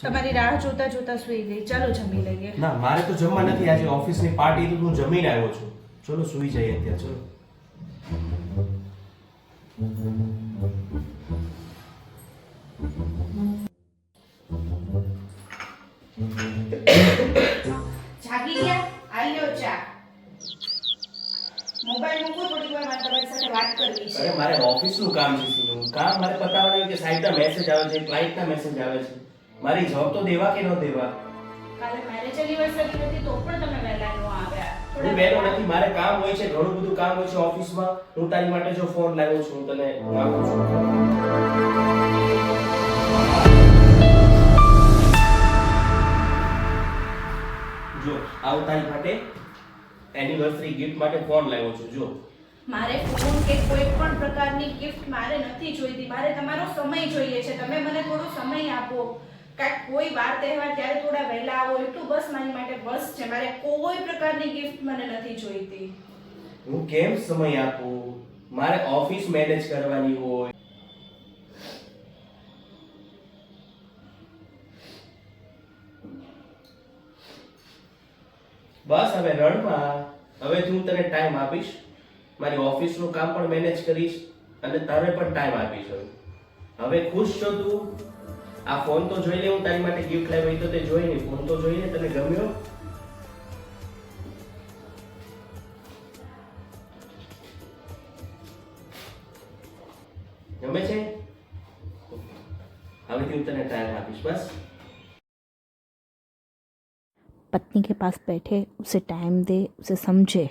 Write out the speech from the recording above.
તમારી રાહ જોતા જોતા સૂઈ ગઈ. ચાલો જમી લઈએ. ના મારે તો જમવા નથી, આજે ઓફિસની પાર્ટી તો હું જમીને આવ્યો છું. ચલો સૂઈ જઈએ અત્યારે. ચલો જાગી ગયા? આલ્યો ચા. મોબાઈલ મૂકો, થોડી વાર મારે તમારી સાથે વાત કરવી છે. અરે મારે ઓફિસનું કામ છે સીનું. કામ મારે પતાવવાનું કે સાઈડના મેસેજ આવે છે, ક્લાયન્ટના મેસેજ આવે છે. મારી જોબ તો દેવા કે ન દેવા? કાલે મેરેજ એનિવર્સરી હતી તો પણ તમે વહેલા ન આવ્યા. હું બેનો નથી, મારે કામ હોય છે, ઘણું બધું કામ હોય છે ઓફિસમાં. હું તારી માટે જો ફોન લાવ્યો છું, હું તને આપું છું. જો આવું તારી માટે એનિવર્સરી ગિફ્ટ માટે ફોન લાવ્યો છું. જો મારે ફોન કે કોઈ પણ પ્રકારની ગિફ્ટ મારે નથી જોઈતી. મારે તમારો સમય જોઈએ છે. તમે મને થોડો સમય આપો. કાંઈક કોઈ વાર તહેવાર ત્યારે થોડા વહેલા આવો, એટલું બસ મારી માટે બસ છે. મારે કોઈ પ્રકારની ગિફ્ટ મને નથી જોઈતી. હું કેમ સમય આપું? મારે ઓફિસ મેનેજ કરવાની હોય. બસ હવે રણમાં. હવેથી હું તને ટાઈમ આપીશ, મારી ઓફિસનું કામ પણ મેનેજ કરીશ અને તારે પણ ટાઈમ આપીશ. હવે ખુશ છો તું? આ ફોન તો જોઈ લે, હું તારી માટે ગિફ્ટ લાવી તો તે જોઈ નહીં. ફોન તો જોઈ લે, તને ગમ્યો? ગમે છે? હવેથી હું તને ટાઈમ આપીશ બસ. पत्नी के पास बैठे, उसे टाइम दे, उसे समझे.